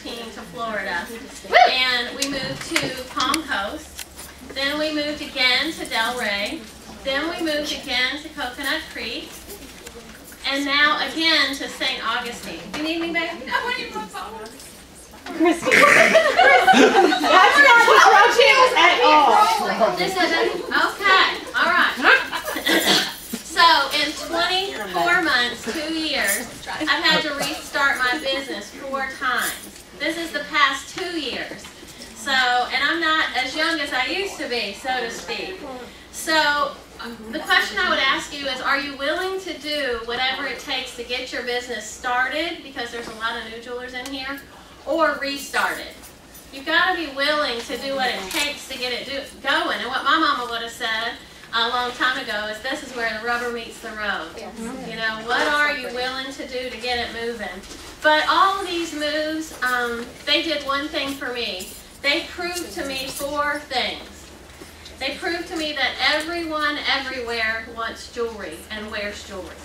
2013 to Florida. And we moved to Palm Coast. Then we moved again to Delray. Then we moved again to Coconut Creek. And now again to St. Augustine. Do you need me back? No, I need my phone. Christy. That's not approaching at all. This isn't? Okay. All right. So in 24 months, 2 years, I've had to restart my business 4 times. This is the past 2 years. So, and I'm not as young as I used to be, so to speak. So the question I would ask you is, are you willing to do whatever it takes to get your business started, because there's a lot of new jewelers in here, or restart it? You've got to be willing to do what it takes to get it going. And what my mama would have said a long time ago is, this is where the rubber meets the road. You know, what are you willing to do to get it moving? But all of these moves, they did one thing for me. They proved to me 4 things. They proved to me that everyone everywhere wants jewelry and wears jewelry.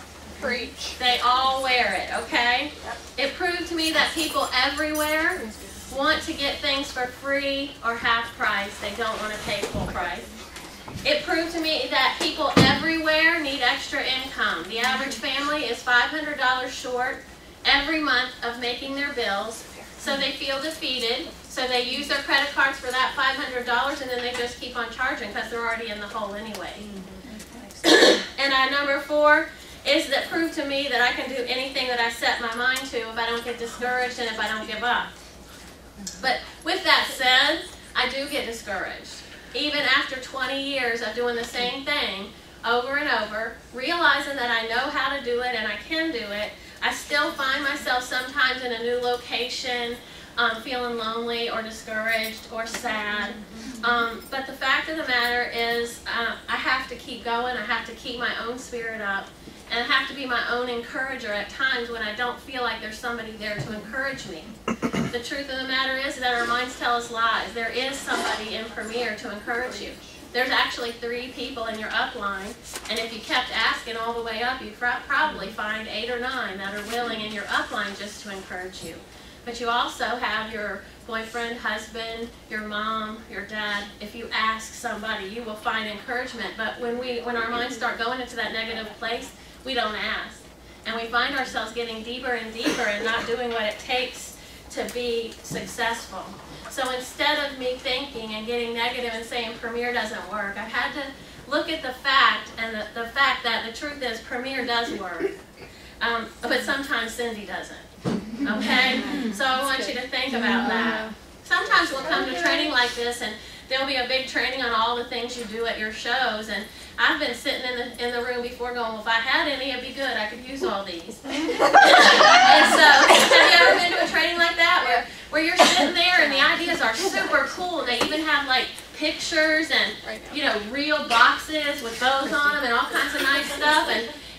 Preach. They all wear it, okay? It proved to me that people everywhere want to get things for free or half price. They don't want to pay full price. It proved to me that people everywhere need extra income. The average family is $500 short every month of making their bills, so they feel defeated. So they use their credit cards for that $500, and then they just keep on charging because they're already in the hole anyway. And number 4 is that proved to me that I can do anything that I set my mind to if I don't get discouraged and if I don't give up. But with that said, I do get discouraged. Even after 20 years of doing the same thing over and over, realizing that I know how to do it and I can do it, I still find myself sometimes in a new location, feeling lonely or discouraged or sad. But the fact of the matter is, I have to keep going. I have to keep my own spirit up. And I have to be my own encourager at times when I don't feel like there's somebody there to encourage me. The truth of the matter is that our minds tell us lies. There is somebody in Premier to encourage you. There's actually 3 people in your upline, and if you kept asking all the way up, you'd probably find 8 or 9 that are willing in your upline just to encourage you. But you also have your boyfriend, husband, your mom, your dad. If you ask somebody, you will find encouragement. But when our minds start going into that negative place, we don't ask. And we find ourselves getting deeper and deeper and not doing what it takes to be successful. So instead of me thinking and getting negative and saying Premier doesn't work, I had to look at the fact, and the fact that the truth is Premier does work. But sometimes Cindy doesn't. Okay? So I want you to think about that. Sometimes we'll come to training like this, and there'll be a big training on all the things you do at your shows, and I've been sitting in the room before going, well, if I had any, it'd be good. I could use all these. And so, have you ever been to a training like that where you're sitting there and the ideas are super cool, and they even have like pictures and, you know, real boxes with bows on them and all kinds of nice stuff,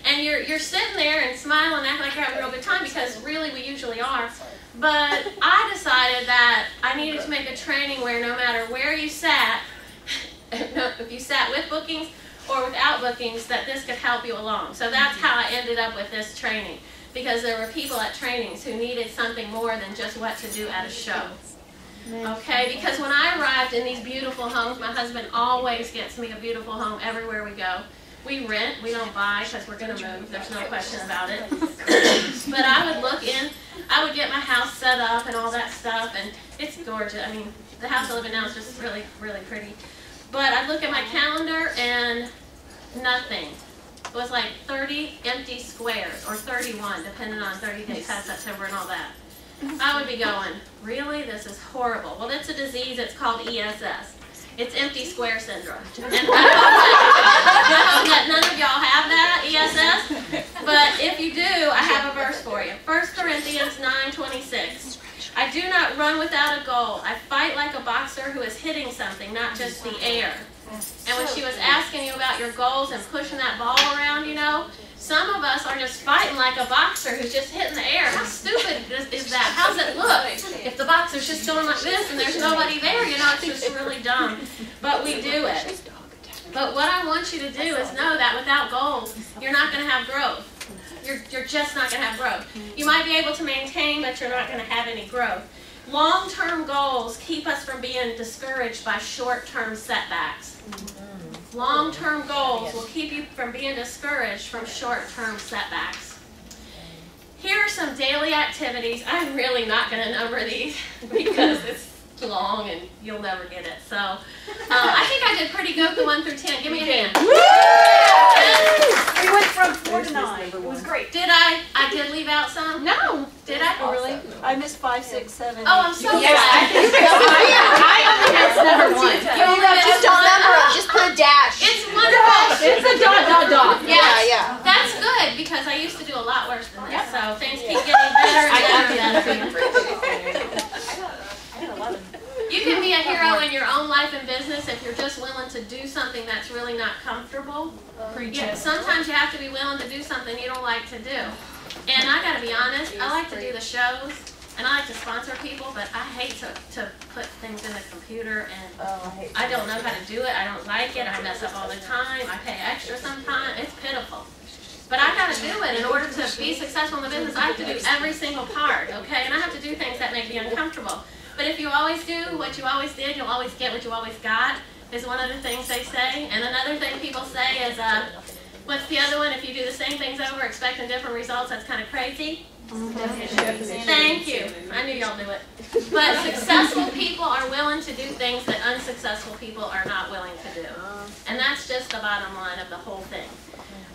and you're sitting there and smiling and acting like you're having a real good time, because really we usually are. But I decided that I needed to make a training where no matter where you sat, if you sat with bookings or without bookings, that this could help you along. So that's how I ended up with this training, because there were people at trainings who needed something more than just what to do at a show. Okay, because when I arrived in these beautiful homes, my husband always gets me a beautiful home everywhere we go. We rent, we don't buy, because we're going to move, there's no question about it. But I would look in, I would get my house set up and all that stuff, and it's gorgeous. I mean, the house I live in now is just really, really pretty. But I'd look at my calendar and nothing. It was like 30 empty squares, or 31, depending on 30 days past September and all that. I would be going, really? This is horrible. Well, it's a disease, it's called ESS. It's empty square syndrome. And I hope that none of y'all have that, ESS. But if you do, I have a verse for you. 1 Corinthians 9:26. I do not run without a goal. I fight like a boxer who is hitting something, not just the air. And when she was asking you about your goals and pushing that ball around, you know, some of us are just fighting like a boxer who's just hitting the air. How stupid is that? How's it look if the boxer's just going like this and there's nobody there? You know, it's just really dumb. But we do it. But what I want you to do is know that without goals, you're not going to have growth. You're just not going to have growth. You might be able to maintain, but you're not going to have any growth. Long-term goals keep us from being discouraged by short-term setbacks. Long-term goals will keep you from being discouraged from short-term setbacks. Here are some daily activities. I'm really not going to number these because it's long and you'll never get it. So I think I did pretty good with the 1 through 10. Give me a hand. We went from 4 to 9. It was great. Did I did leave out some? No. Did I? Oh, really? I missed 5, 6, 7. Oh, I'm so glad. I only missed number 1. Just don't number them. Just put a dash. It's wonderful. It's a dot. Yeah. That's good because I used to do a lot worse than this. So things keep getting better and better. You can be a hero in your own life and business if you're just willing to do something that's really not comfortable. Yeah, sometimes you have to be willing to do something you don't like to do. And I got to be honest, I like to do the shows and I like to sponsor people, but I hate to put things in the computer and I don't know how to do it. I don't like it. I mess up all the time. I pay extra sometimes. It's pitiful. But I got to do it in order to be successful in the business. I have to do every single part, okay? And I have to do things that make me uncomfortable. But if you always do what you always did, you'll always get what you always got, is one of the things they say. And another thing people say is, what's the other one? If you do the same things over expecting different results, that's kind of crazy. Thank you. I knew y'all knew it. But successful people are willing to do things that unsuccessful people are not willing to do. And that's just the bottom line of the whole thing.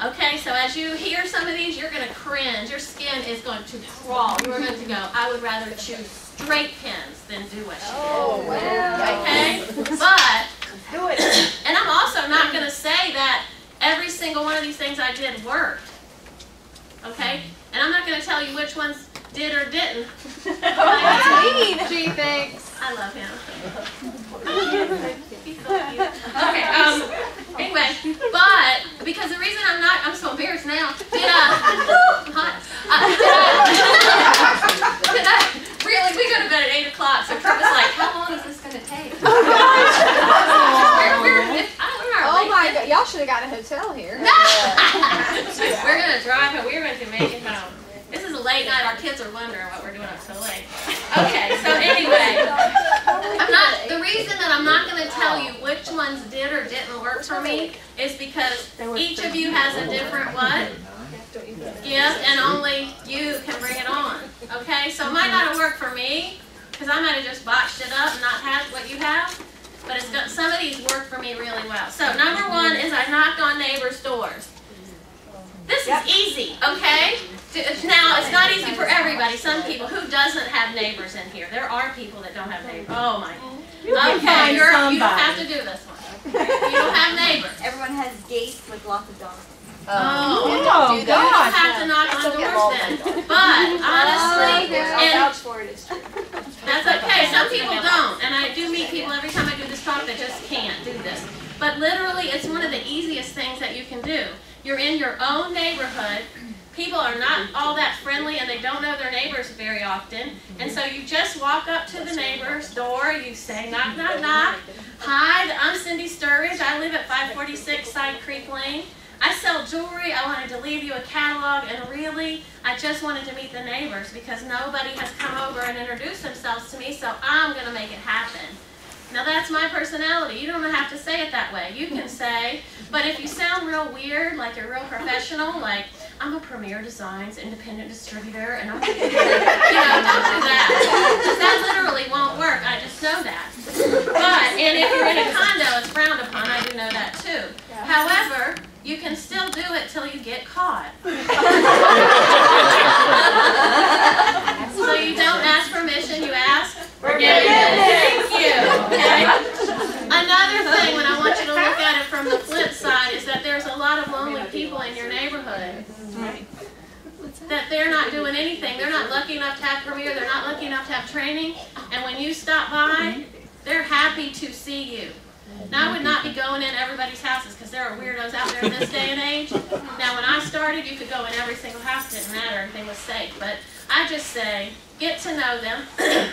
Okay, so as you hear some of these, you're going to cringe. Your skin is going to crawl. You're going to go, I would rather choose straight pins than do what she did. Oh, wow. Okay? But, and I'm also not going to say that every single one of these things I did worked. Okay? And I'm not going to tell you which ones did or didn't. Gee, thanks. I love him. He's so cute. Okay, anyway, but, because the reason I'm so embarrassed now, really, we go to bed at 8 o'clock, so Kurt was like, how long is this going to take? Oh my God, y'all should have got a hotel here. We're going to drive home. We're going to make it home. This is a late night. Our kids are wondering what we're doing up so late. Okay, so anyway, the reason that I'm not going to tell you which ones did or didn't work for me is because each of you has a different what? Gift, and only you can bring it on. Okay, so it might not have worked for me because I might have just botched it up and not had what you have. But it's got, some of these work for me really well. So number 1 is I knocked on neighbors' doors. This is easy, okay? Now, it's not easy for everybody. Some people, who doesn't have neighbors in here? There are people that don't have neighbors. Oh my. Okay, you don't have to do this one. You don't have neighbors. Everyone has gates with lots of dogs. Oh, you don't have to knock on doors then. But honestly, that's okay. Some people don't, and I do meet people every time I do this talk that just can't do this. But literally, it's one of the easiest things that you can do. You're in your own neighborhood. People are not all that friendly, and they don't know their neighbors very often. And so you just walk up to the neighbor's door. You say, knock, knock, knock. Hi, I'm Cindy Sturtridge. I live at 546 Side Creek Lane. I sell jewelry. I wanted to leave you a catalog, and really, I just wanted to meet the neighbors because nobody has come over and introduced themselves to me, so I'm going to make it happen. Now, that's my personality. You don't have to say it that way. You can say, but if you sound real weird, like you're real professional, like, I'm a Premier Designs independent distributor, and I'm, don't do that. That literally won't work. I just know that. But, and if you're in a condo, it's frowned upon. I do know that too. However, you can still do it till you get caught. So you don't ask permission, you ask forgiveness. Thank you. Okay? Another thing, when I want you to look at it from the flip side, is that there's a lot of lonely people in your neighborhood. That they're not doing anything. They're not lucky enough to have career. They're not lucky enough to have training. And when you stop by, they're happy to see you. Now, I would not be going in everybody's houses because there are weirdos out there in this day and age. Now, when I started, you could go in every single house. It didn't matter. Everything was safe. But I just say, get to know them.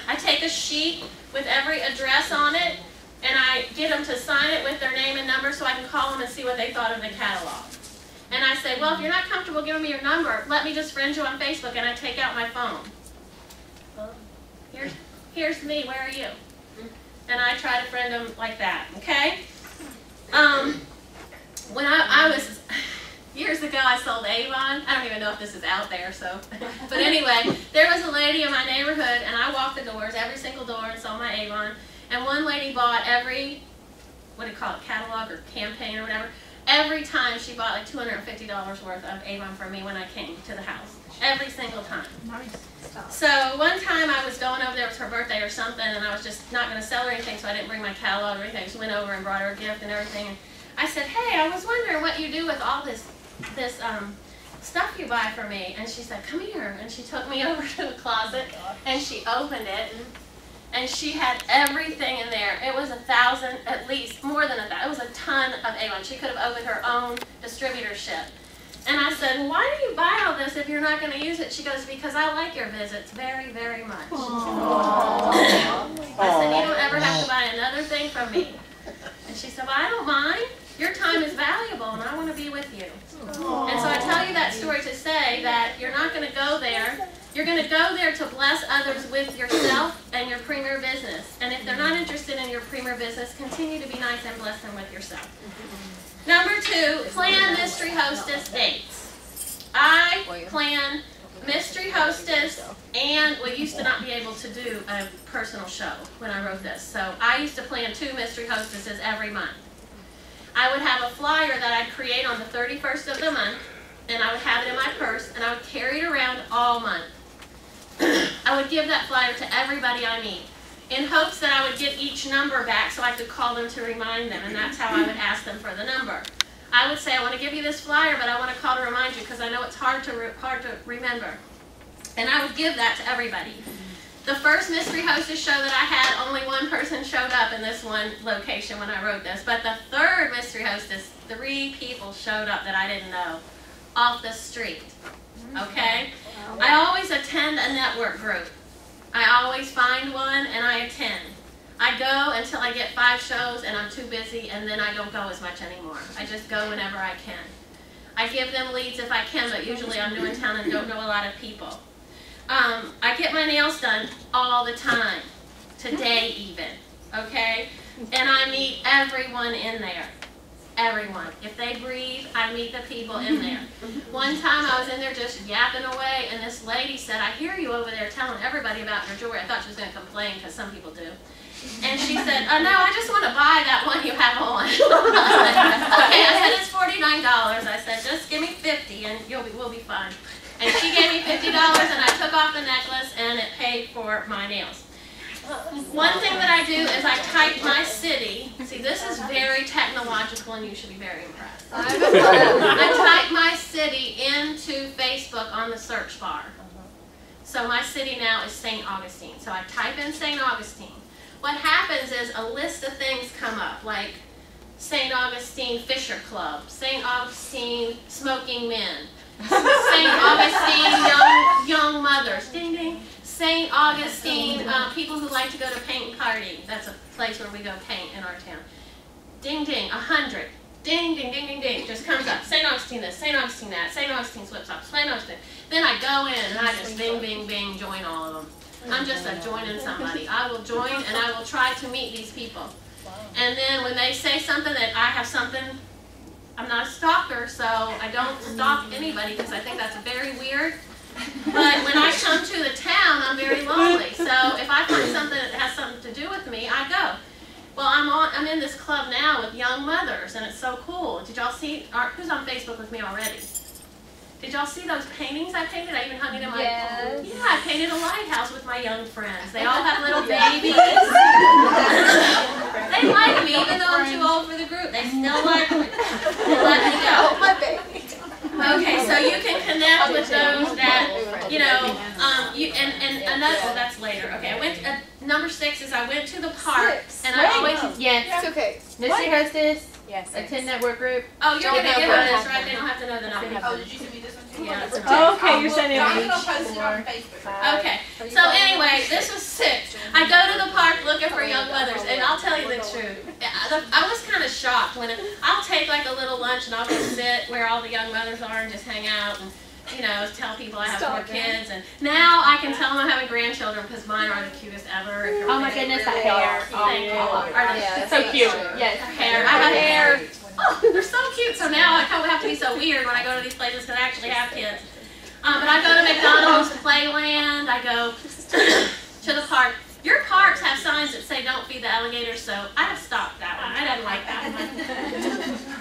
I take a sheet with every address on it, and I get them to sign it with their name and number so I can call them and see what they thought of the catalog. And I say, well, if you're not comfortable giving me your number, let me just friend you on Facebook, and I take out my phone. here's me, where are you? And I try to friend them like that, okay? When I was, years ago I sold Avon. I don't even know if this is out there, so. But anyway, there was a lady in my neighborhood, and I walked the doors, every single door, and sold my Avon. And one lady bought every, what do you call it, catalog or campaign or whatever. Every time she bought like $250 worth of Avon from me when I came to the house. Every single time. Nice. So one time I was going over there, it was her birthday or something, and I was just not going to sell her anything, so I didn't bring my catalog or anything. I just went over and brought her a gift and everything. And I said, hey, I was wondering what you do with all this stuff you buy for me. And she said, come here. And she took me over to the closet, and she opened it, and she had everything in there. It was 1,000, at least, more than 1,000. It was a ton of Avon. She could have opened her own distributorship. And I said, well, why do you buy all this if you're not going to use it? She goes, because I like your visits very, very much. I said, you don't ever have to buy another thing from me. And she said, well, I don't mind. Your time is valuable, and I want to be with you. And so I tell you that story to say that you're not going to go there. You're going to go there to bless others with yourself and your premier business. And if they're not interested in your premier business, continue to be nice and bless them with yourself. Number 2, plan mystery hostess dates. I plan mystery hostess, and we used to not be able to do a personal show when I wrote this. So I used to plan 2 mystery hostesses every month. I would have a flyer that I'd create on the 31st of the month, and I would have it in my purse, and I would carry it around all month. I would give that flyer to everybody I meet, in hopes that I would get each number back so I could call them to remind them, and that's how I would ask them for the number. I would say, I want to give you this flyer, but I want to call to remind you because I know it's hard to remember. And I would give that to everybody. The first mystery hostess show that I had, only one person showed up in this one location when I wrote this. But the third mystery hostess, 3 people showed up that I didn't know, off the street. Okay? I always attend a network group. I always find one and I attend. I go until I get 5 shows and I'm too busy, and then I don't go as much anymore. I just go whenever I can. I give them leads if I can, but usually I'm new in town and don't know a lot of people. I get my nails done all the time, today even, okay? And I meet everyone in there. Everyone. If they breathe, I meet the people in there. One time I was in there just yapping away, and this lady said, I hear you over there telling everybody about your jewelry. I thought she was going to complain, because some people do. And she said, no, I just want to buy that one you have on. Okay, I said, it's $49. I said, just give me $50 and we'll be fine. And she gave me $50 and I took off the necklace and it paid for my nails. One thing that I do is I type my city. See, this is very technological and you should be very impressed. I type my city into Facebook on the search bar. So my city now is St. Augustine. So I type in St. Augustine. What happens is a list of things come up, like St. Augustine Fisher Club, St. Augustine Smoking Men, St. Augustine young mothers, ding ding, St. Augustine people who like to go to paint party. That's a place where we go paint in our town. Ding ding, 100. Ding ding ding ding ding, just comes up. St. Augustine this, St. Augustine that, St. Augustine slips up, St. Augustine. Then I go in and I just bing bing bing join all of them. I'm just joining somebody. I will join and I will try to meet these people. And then when they say something that I have something, I'm not a stalker, so I don't stalk anybody because I think that's very weird. But when I come to the town, I'm very lonely. So if I find something that has something to do with me, I go. Well, I'm in this club now with young mothers, and it's so cool. Did y'all see? Who's on Facebook with me already? Did y'all see those paintings I painted? I even hung it in my... Yes. Yeah, I painted a lighthouse with my young friends. They all have little babies. They like me, even though I'm too old for the group. They still like me. They let me go. Oh, my baby. Okay, so you can connect with those that, you know, and another, well, that's later. Okay, I went, number 6 is I went to the park, and I always... Yes. It's okay. Mystery hostess. Yes. Attend network group. Oh, you're going to give them this, right? They don't have to know the number. Oh, did you send me this one too? Yeah, it's a Oh, okay, you're sending I'm me. going to post it on Facebook. Okay, so anyway, this was 6. I go to the park looking for young mothers, and I'll tell you the truth. I was kind of shocked when I'll take like a little lunch and I'll just sit where all the young mothers are and just hang out. And you know, tell people I have 4 kids, and now I can tell them I'm having grandchildren because mine are the cutest ever. Oh my goodness, that hair. Thank you. It's so cute. Yes. Hair. I have hair. Oh, they're so cute. So now I don't have to be so weird when I go to these places because I actually have kids. But I go to McDonald's, Playland. I go to the park. Your parks have signs that say don't feed the alligators, so I have stopped that one. I didn't like that one.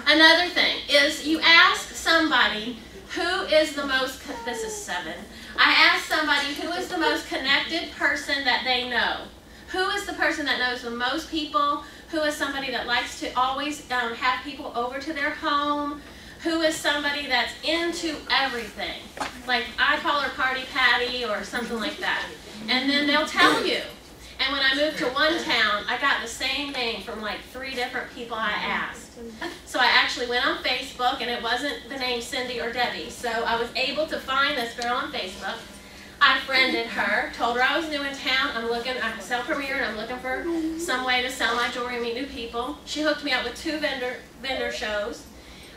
Another thing is you ask somebody who is the most, this is 7. I ask somebody who is the most connected person that they know. Who is the person that knows the most people? Who is somebody that likes to always have people over to their home? Who is somebody that's into everything? Like I call her Party Patty or something like that. And then they'll tell you. And when I moved to one town, I got the same name from like 3 different people I asked. So I actually went on Facebook, and it wasn't the name Cindy or Debbie. So I was able to find this girl on Facebook. I friended her, told her I was new in town. I sell Premier, and I'm looking for some way to sell my jewelry and meet new people. She hooked me up with 2 vendor shows.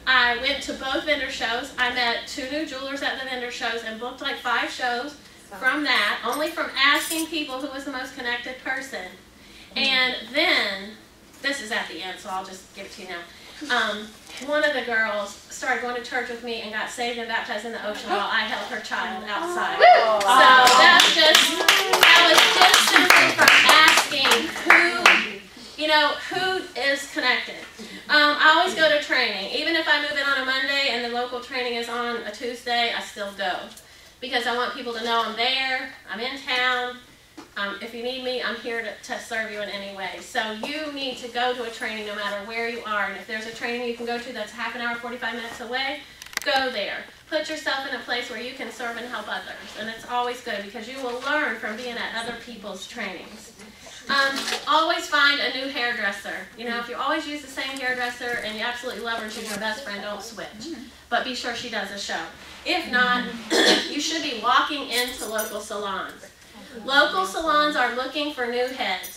I went to both vendor shows. I met 2 new jewelers at the vendor shows and booked like 5 shows. From that, only from asking people who was the most connected person. And then, this is at the end, so I'll just give it to you now. One of the girls started going to church with me and got saved and baptized in the ocean while I held her child outside. So that was just simply from asking who is connected. I always go to training. Even if I move in on a Monday and the local training is on a Tuesday, I still go. Because I want people to know I'm there, I'm in town. If you need me, I'm here to serve you in any way. So you need to go to a training no matter where you are. And if there's a training you can go to that's half an hour, 45 minutes away, go there. Put yourself in a place where you can serve and help others. And it's always good because you will learn from being at other people's trainings. Always find a new hairdresser. You know, if you always use the same hairdresser and you absolutely love her and she's your best friend, don't switch. But be sure she does a show. If not, you should be walking into local salons. Local salons are looking for new heads.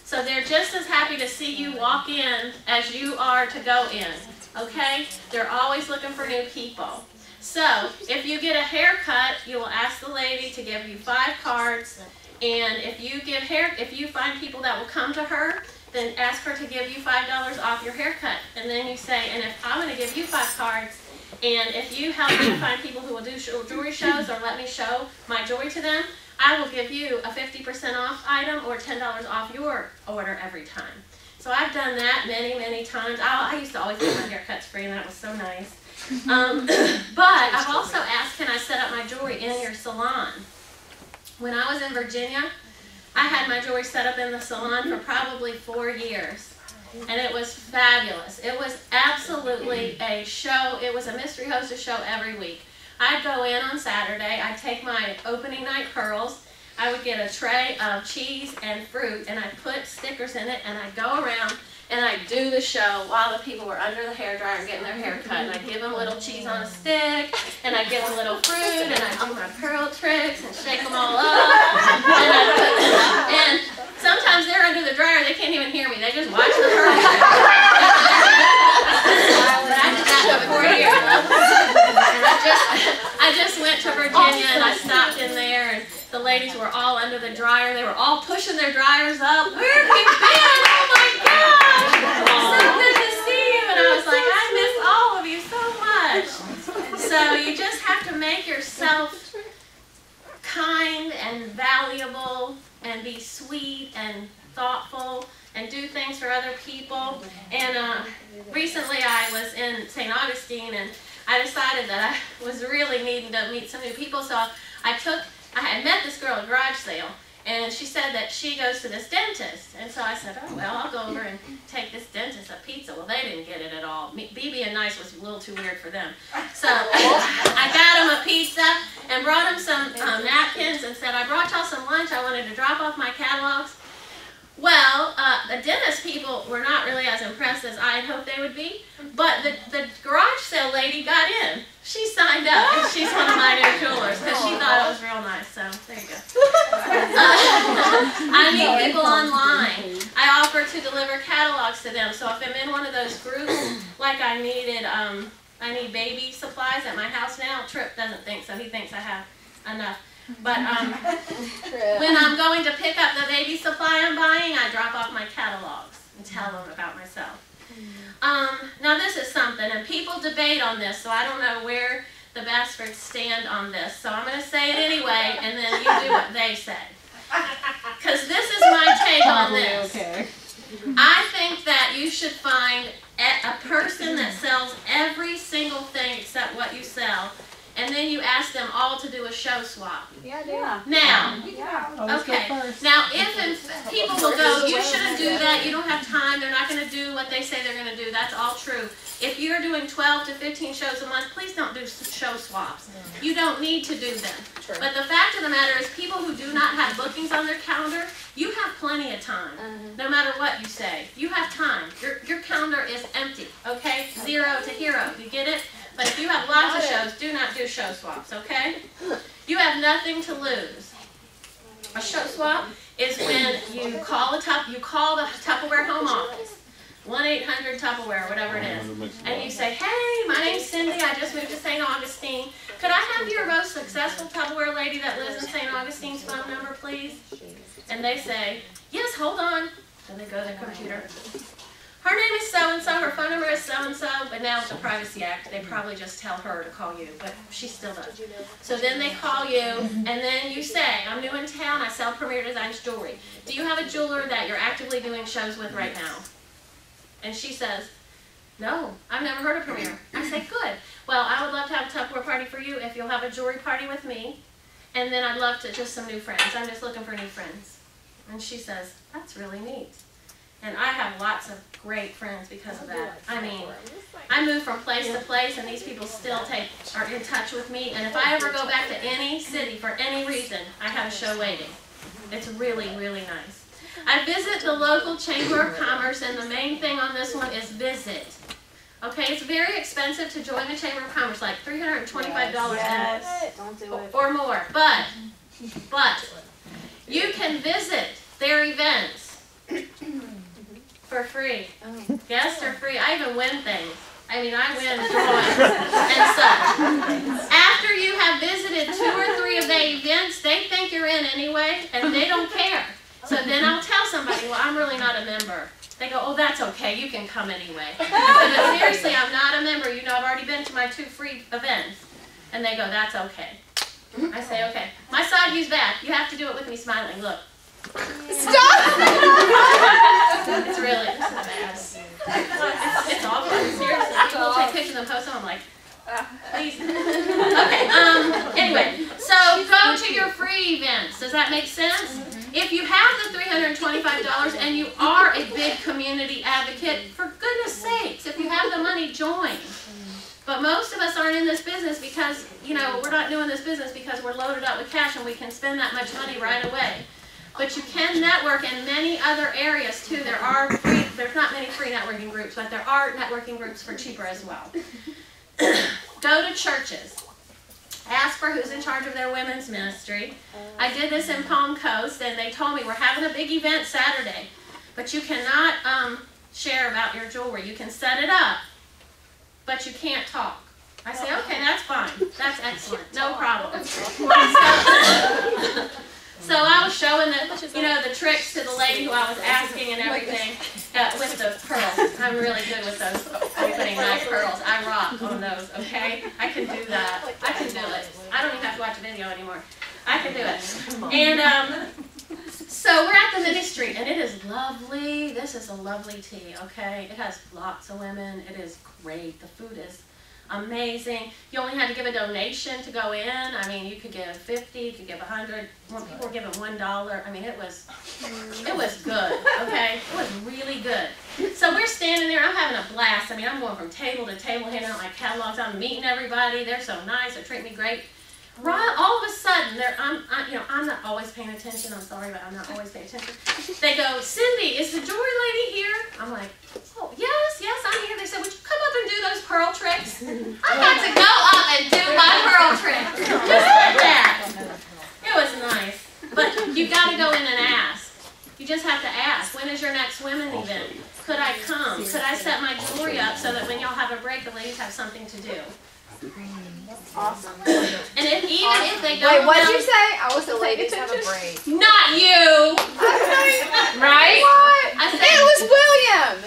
So they're just as happy to see you walk in as you are to go in. Okay? They're always looking for new people. So if you get a haircut, you will ask the lady to give you 5 cards. And if you find people that will come to her, then ask her to give you $5 off your haircut. And then you say, and if I'm going to give you 5 cards, and if you help me find people who will do jewelry shows or let me show my jewelry to them, I will give you a 50% off item or $10 off your order every time. So I've done that many, many times. I used to always get my haircuts free, and that was so nice. But I've also asked, can I set up my jewelry in your salon? When I was in Virginia, I had my jewelry set up in the salon for probably 4 years. And it was fabulous. It was absolutely a show. It was a mystery hostess show every week. I'd go in on Saturday. I'd take my opening night pearls. I would get a tray of cheese and fruit, and I'd put stickers in it, and I'd go around and I'd do the show while the people were under the hairdryer getting their hair cut. And I'd give them a little cheese on a stick, and I'd give them a little fruit, and I'd do my pearl tricks and shake them all up. And sometimes they're under the dryer, they can't even hear me. They just watch the pearl tricks. But I did that for 4 years. And I just went to Virginia, and I stopped in there, and the ladies were all under the dryer. They were all pushing their dryers up. Where have you been? Oh my gosh! So good to see you. And I was like, I miss all of you so much. So you just have to make yourself kind and valuable and be sweet and thoughtful and do things for other people. And recently I was in St. Augustine, and I decided that I was really needing to meet some new people. So I had met this girl at a garage sale, and she said that she goes to this dentist. And so I said, oh, well, I'll go over and take this dentist a pizza. Well, they didn't get it at all. Me being nice was a little too weird for them. So I got them a pizza and brought them some napkins and said, I brought y'all some lunch. I wanted to drop off my catalogs. Well, the dentist people were not really as impressed as I had hoped they would be, but the garage sale lady got in. She signed up, and she's one of my new jewelers because she thought it was real nice, so there you go. I meet people online. I offer to deliver catalogs to them, so if I'm in one of those groups, like I needed I need baby supplies at my house now. Tripp doesn't think so. He thinks I have enough. But when I'm going to pick up the baby supply I'm buying, I drop off my catalogs and tell them about myself. Now this is something, and people debate on this, so I don't know where the Basfords stand on this. So I'm going to say it anyway, and then you do what they say. Because this is my take on this. Okay. I think that you should find a person that sells every single thing except what you sell, and then you ask them all to do a show swap. Yeah, Now, Always go okay, first. now if people will go, you shouldn't do that, you don't have time, they're not going to do what they say they're going to do, that's all true. If you're doing 12 to 15 shows a month, please don't do show swaps. You don't need to do them. But the fact of the matter is, people who do not have bookings on their calendar, you have plenty of time. No matter what you say, you have time. Your calendar is empty, okay? 0 to hero, you get it? But if you have lots of shows, do not do show swaps, okay? You have nothing to lose. A show swap is when you call the Tupperware home office, 1-800-Tupperware, whatever it is, and you say, hey, my name's Cindy, I just moved to St. Augustine. Could I have your most successful Tupperware lady that lives in St. Augustine's phone number, please? And they say, yes, hold on. Then they go to their computer. Her name is so-and-so, her phone number is so-and-so, but now with the Privacy Act, they probably just tell her to call you, but she still does. So then they call you, and then you say, I'm new in town, I sell Premier Designs jewelry. Do you have a jeweler that you're actively doing shows with right now? And she says, no, I've never heard of Premier. I say, good. Well, I would love to have a Tupperware party for you if you'll have a jewelry party with me, and then I'd love to just some new friends. I'm just looking for new friends. And she says, that's really neat. And I have lots of great friends because of that. I mean, I move from place to place, and these people still are in touch with me. And if I ever go back to any city for any reason, I have a show waiting. It's really, really nice. I visit the local Chamber of Commerce, and the main thing on this one is visit. Okay, it's very expensive to join the Chamber of Commerce, like $325 or more. But you can visit their events for free. Yes, they're free. I even win things. I mean, I win drawings and such. After you have visited 2 or 3 of the events, they think you're in anyway, and they don't care. So then I'll tell somebody, well, I'm really not a member. They go, oh, that's okay, you can come anyway. I said, seriously, I'm not a member. You know, I've already been to my 2 free events. And they go, that's okay. I say, okay. My side view's bad. You have to do it with me smiling. Look. Stop! It's really bad. It's awful. Seriously. People take pictures and post them. I'm like, please. Okay. Anyway, so go to your free events. Does that make sense? If you have the $325 and you are a big community advocate, for goodness sakes, if you have the money, join. But most of us aren't in this business because, you know, we're not doing this business because we're loaded up with cash and we can spend that much money right away. But you can network in many other areas too. There's not many free networking groups, but there are networking groups for cheaper as well. Go to churches. Ask for who's in charge of their women's ministry. I did this in Palm Coast, and they told me we're having a big event Saturday, but you cannot share about your jewelry. You can set it up, but you can't talk. I say, okay, that's fine. That's excellent. No problem. So I was showing the tricks to the lady who I was asking and everything with the pearls. I'm really good with those putting nice pearls. I rock on those, okay? I can do that. I can do it. I don't even have to watch a video anymore. I can do it. And so we're at the mini street, and it is lovely. This is a lovely tea, okay? It has lots of women. It is great. The food is amazing. You only had to give a donation to go in. I mean, you could give 50, you could give 100. More people were giving $1. I mean, it was good, okay? It was really good. So we're standing there. I'm having a blast. I mean, I'm going from table to table, handing out my catalogs. I'm meeting everybody. They're so nice. They treat me great. Right, all of a sudden, I'm not always paying attention. I'm sorry, but I'm not always paying attention. They go, Cindy, is the jewelry lady here? I'm like, oh, yes, I'm here. They said, would you come up and do those pearl tricks? I got to go up and do my pearl tricks. Just like that. It was nice. But you got to go in and ask. You just have to ask, when is your next women's event? Could I come? Could I set my jewelry up so that when y'all have a break, the ladies have something to do? Awesome. And even if they don't Wait, what did know, you say? I was the ladies have a break. not you! Right? What? I said, It was William.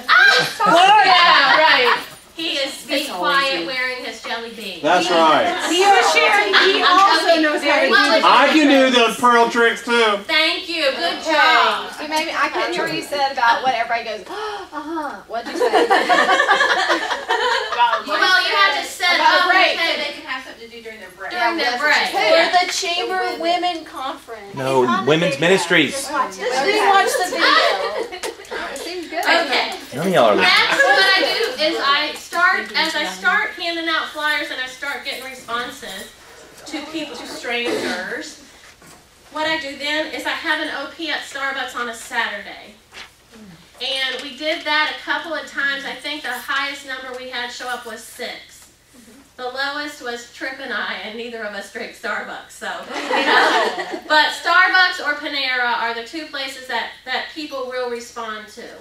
yeah, right. He is be quiet wearing his jelly bean. That's right. He also knows how to do it. I can do those pearl tricks too. Thank you. Good job. You made me, I couldn't hear what you said about what everybody goes, What'd you say? Well, you have to set About a up break. So they can have something to do during their break. during their break. For the Chamber Women Conference. No, women's ministries. Just watch the video. It seems good. Okay. None of y'all are listening. Next, what I do is as I start handing out flyers and I start getting responses to people, to strangers, what I do then is I have an OP at Starbucks on a Saturday. And we did that a couple of times. I think the highest number we had show up was 6. The lowest was Trip and I, and neither of us drink Starbucks. So, but Starbucks or Panera are the two places that people will respond to.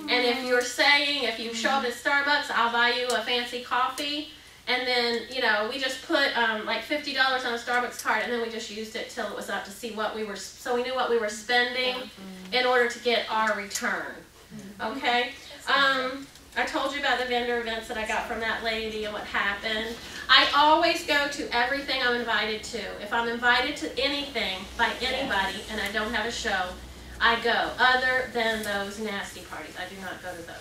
And if you're saying, if you show up at Starbucks, I'll buy you a fancy coffee. And then, we just put like $50 on a Starbucks card, and then we just used it till it was up to see what we were, so we knew what we were spending in order to get our return. Okay? I told you about the vendor events that I got from that lady and what happened. I always go to everything I'm invited to. If I'm invited to anything by anybody and I don't have a show, I go, other than those nasty parties. I do not go to those.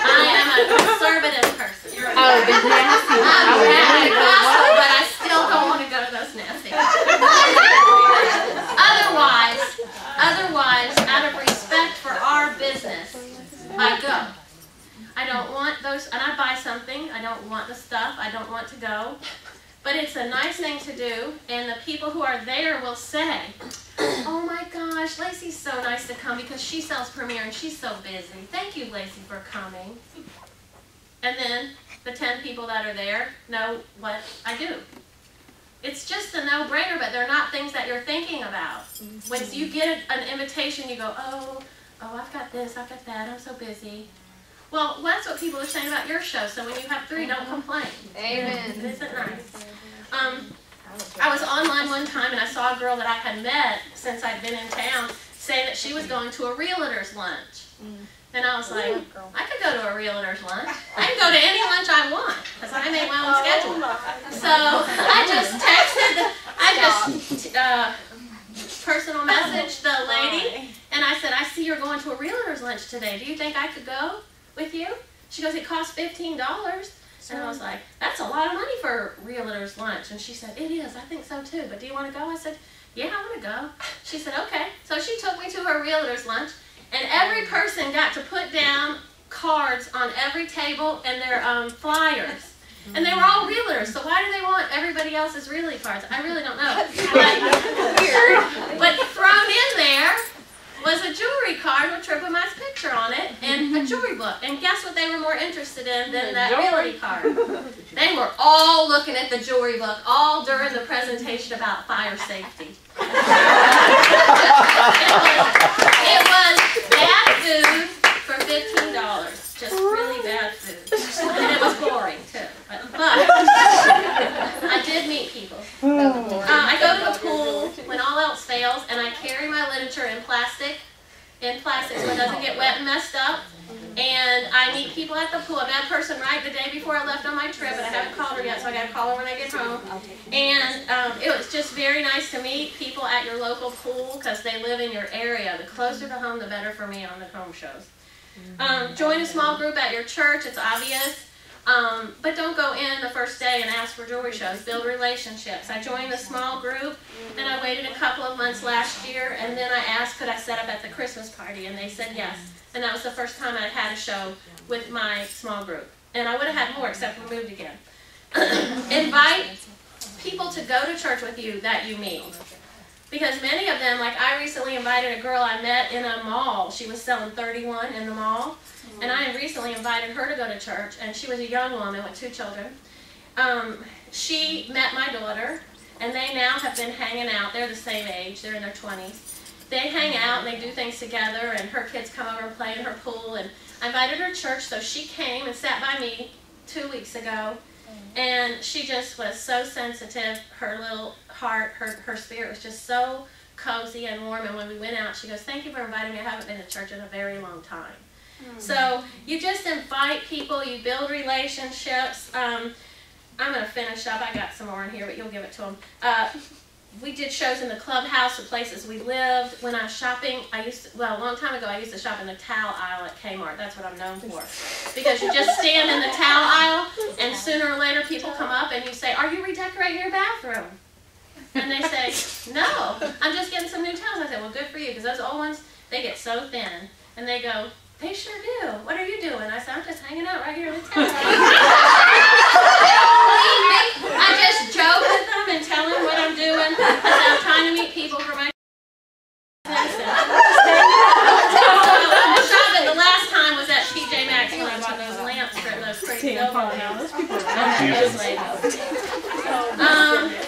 I am a conservative person. Oh, the nasty. I'm gospel, but I still don't want to go to those nasty Otherwise, out of respect for our business, I go. I don't want those, and I buy something. I don't want the stuff. I don't want to go. But it's a nice thing to do, and the people who are there will say, oh my gosh, Lacey's so nice to come because she sells Premier and she's so busy. Thank you, Lacey, for coming. And then the 10 people that are there know what I do. It's just a no-brainer, but they're not things that you're thinking about. When you get an invitation, you go, oh, I've got this, I've got that, I'm so busy. Well, that's what people are saying about your show, so when you have 3, don't complain. Amen. Isn't nice? I was online one time and I saw a girl that I had met since I'd been in town say that she was going to a realtor's lunch. And I was like, I could go to a realtor's lunch. I can go to any lunch I want because I make my own schedule. So I just personal messaged the lady and I said, I see you're going to a realtor's lunch today. Do you think I could go with you? She goes, it costs $15. And I was like, that's a lot of money for a realtor's lunch. And she said, it is. I think so too. But do you want to go? I said, yeah, I want to go. She said, okay. So she took me to her realtor's lunch. And every person got to put down cards on every table and their flyers. And they were all realtors, so why do they want everybody else's realty cards? I really don't know. But thrown in there was a jewelry card with Triple M's picture on it and a jewelry book. And guess what they were more interested in than that realty card? They were all looking at the jewelry book all during the presentation about fire safety. It was bad food for $15. Just really bad food. And it was boring too. But I did meet people. I go to the pool when all else fails and I carry my literature in plastic so it doesn't get wet and messed up. And I meet people at the pool. I met a person right the day before I left on my trip, and I haven't called her yet, so I got to call her when I get home. And it was just very nice to meet people at your local pool because they live in your area. The closer to home, the better for me on the home shows. Join a small group at your church. It's obvious. But don't go in the first day and ask for jewelry shows. Build relationships. I joined a small group, and I waited a couple of months last year, and then I asked, could I set up at the Christmas party, and they said yes. And that was the first time I'd had a show with my small group. And I would have had more, except we moved again. Invite people to go to church with you that you meet. Because many of them, like I recently invited a girl I met in a mall. She was selling 31 in the mall. And I recently invited her to go to church, and she was a young woman with 2 children. She met my daughter. and they now have been hanging out. They're the same age. They're in their 20s. They hang out and they do things together, and her kids come over and play in her pool. And I invited her to church, so she came and sat by me 2 weeks ago, and she just was so sensitive. Her little heart, her spirit was just so cozy and warm. And when we went out, she goes, "Thank you for inviting me. I haven't been to church in a very long time." So you just invite people, you build relationships. I'm going to finish up. I got some more in here, but you'll give it to them. We did shows in the clubhouse, the places we lived. When I was shopping, a long time ago, I used to shop in the towel aisle at Kmart. That's what I'm known for. Because you just stand in the towel aisle, and sooner or later people come up and you say, "Are you redecorating your bathroom?" And they say, "No, I'm just getting some new towels." I say, "Well, good for you, because those old ones, they get so thin." And they go, "They sure do. What are you doing?" I said, "I'm just hanging out right here in the towel aisle." I just joke with them and tell them what I'm doing. I said, "I'm trying to meet people for my business." The last time was at TJ Maxx when I bought those lamps for those pretty silver lamps.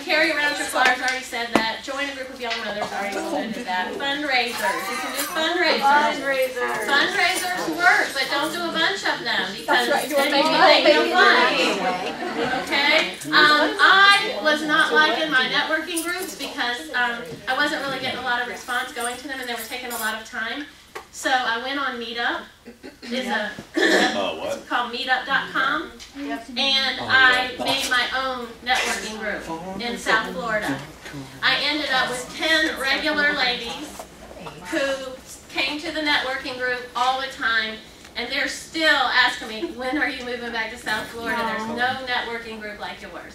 Carry around your flyers, already said that. Join a group of young mothers, already did that. Fundraisers, you can do fundraisers. Fundraisers work, but don't do a bunch of them because then you make no money. Okay? I was not liking my networking groups because I wasn't really getting a lot of response going to them, and they were taking a lot of time. So I went on Meetup. It's called meetup.com, and I made my own networking group in South Florida. I ended up with 10 regular ladies who came to the networking group all the time, and they're still asking me, "When are you moving back to South Florida? There's no networking group like yours."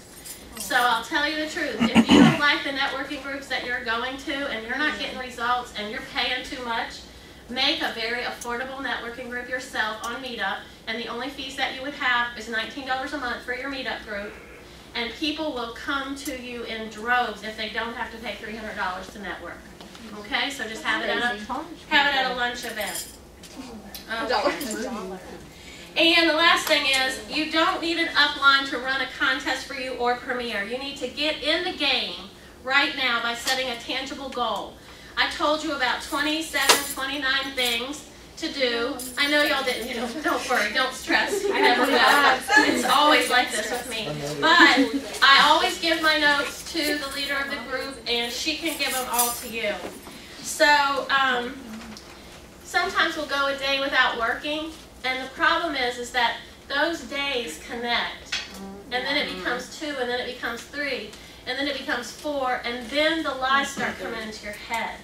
So I'll tell you the truth. If you don't like the networking groups that you're going to and you're not getting results and you're paying too much, make a very affordable networking group yourself on Meetup, and the only fees that you would have is $19 a month for your Meetup group, and people will come to you in droves if they don't have to pay $300 to network. Okay, so just have it at a lunch event. Okay. And the last thing is, you don't need an upline to run a contest for you or premiere. You need to get in the game right now by setting a tangible goal. I told you about 27, 29 things to do. I know y'all didn't, don't worry, don't stress. You never will. It's always like this with me. But I always give my notes to the leader of the group, and she can give them all to you. So sometimes we'll go a day without working, and the problem is that those days connect, and then it becomes 2, and then it becomes 3. And then it becomes 4, and then the lies start coming into your head.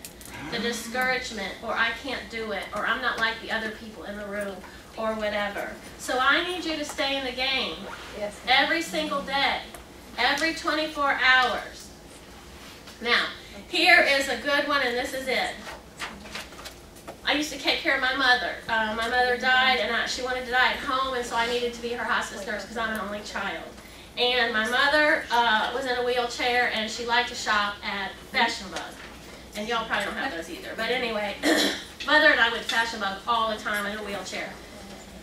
The discouragement, or I can't do it, or I'm not like the other people in the room, or whatever. So I need you to stay in the game. Yes. Every single day, every 24 hours. Now, here is a good one, and this is it. I used to take care of my mother. My mother died, and she wanted to die at home, and so I needed to be her hospice nurse because I'm an only child. And my mother was in a wheelchair, and she liked to shop at Fashion Bug. And y'all probably don't have those either. But anyway, Mother and I went to Fashion Bug all the time in a wheelchair.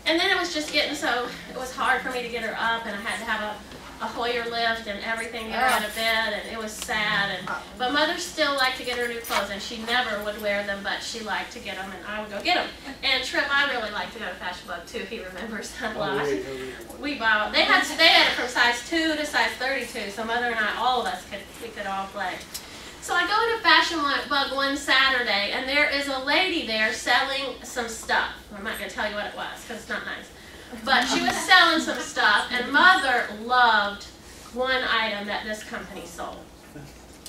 And then it was just getting so, it was hard for me to get her up, and I had to have a Hoyer lift and everything, get her out of bed, and it was sad. But Mother still liked to get her new clothes, and she never would wear them, but she liked to get them, and I would go get them. And Trip, I really like to go to Fashion Bug too, he remembers that a lot. We bought, they had it from size 2 to size 32, so Mother and I, all of us, we could all play. So I go to Fashion Bug one Saturday, and there is a lady there selling some stuff. I'm not going to tell you what it was, because it's not nice. But she was selling some stuff, and Mother loved one item that this company sold.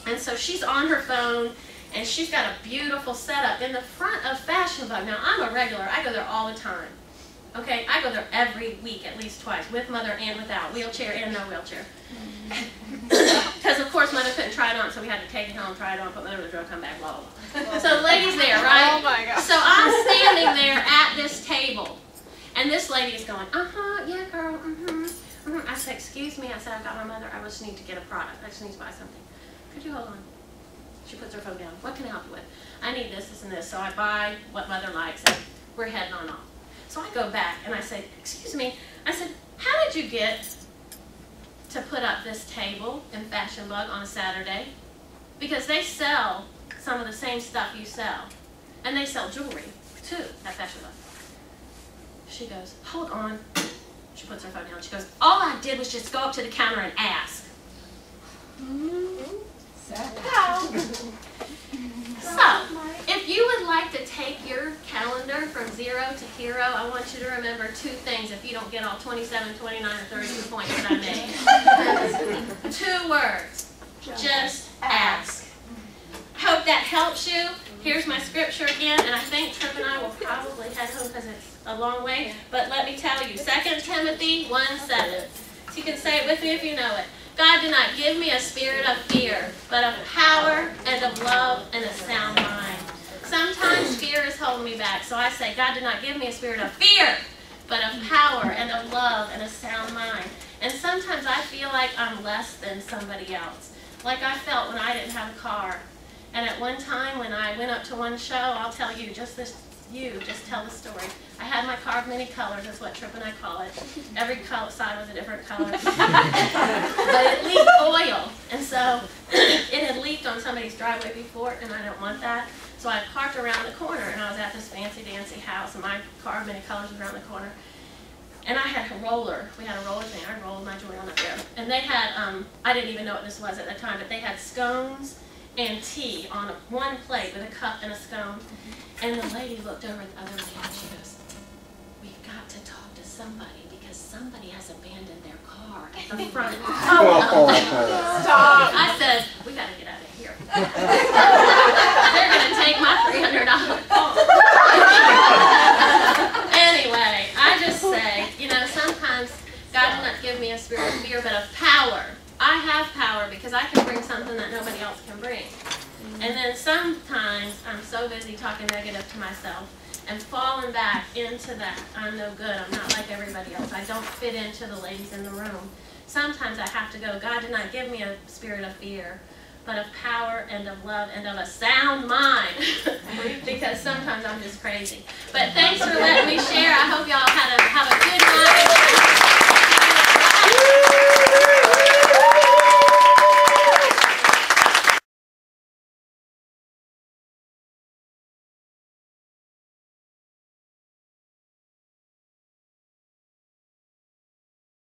And so she's on her phone, and she's got a beautiful setup in the front of Fashion Bug. Now, I'm a regular. I go there all the time. Okay? I go there every week, at least twice, with Mother and without, wheelchair and no wheelchair. Because, of course, Mother couldn't try it on, so we had to take it home, try it on, put Mother in the truck, come back, blah, blah, blah. So the lady's there, right? Oh, my God. So I'm standing there at this table. And this lady is going, yeah, girl, I said, excuse me. I said, I've got my mother. I just need to get a product. I just need to buy something. Could you hold on? She puts her phone down. What can I help you with? I need this, this, and this. So I buy what Mother likes, and we're heading on off. So I go back, and I say, excuse me. I said, how did you get to put up this table in Fashion Bug on a Saturday because they sell some of the same stuff you sell. And they sell jewelry, too, at Fashion Bug. She goes, hold on. She puts her phone down. She goes, all I did was just go up to the counter and ask. So, if you would like to take your calendar from 0 to hero, I want you to remember 2 things if you don't get all 27, 29, or 32 points that I made. 2 words. Just ask. Hope that helps you. Here's my scripture again, and I think Trip and I will probably head home because it's a long way, but let me tell you, 2 Timothy 1:7. So you can say it with me if you know it. God did not give me a spirit of fear, but of power and of love and a sound mind. Sometimes fear is holding me back, so I say, God did not give me a spirit of fear, but of power and of love and a sound mind. And sometimes I feel like I'm less than somebody else, like I felt when I didn't have a car. And at one time when I went up to one show, I'll tell you, just tell the story. I had my car of many colors, that's what Trip and I call it. Every side was a different color. But it leaked oil, and so it had leaked on somebody's driveway before, and I didn't want that. So I parked around the corner, and I was at this fancy dancy house, and my car of many colors was around the corner. And I had a roller. We had a roller thing. I rolled my joint on up there. And they had, I didn't even know what this was at the time, but they had scones and tea on one plate with a cup and a scone. And the lady looked over at the other lady and she goes, we've got to talk to somebody because somebody has abandoned their car at the front. Stop. I said, we got to get out of here. They're going to take my $300 car. Anyway, I just say, you know, sometimes God did not give me a spirit of fear, but of power. I have power because I can bring something that nobody else can bring. And then sometimes I'm so busy talking negative to myself and falling back into that I'm no good, I'm not like everybody else, I don't fit into the ladies in the room. Sometimes I have to go, God did not give me a spirit of fear, but of power and of love and of a sound mind. Because sometimes I'm just crazy. But thanks for letting me share. I hope y'all have a good night.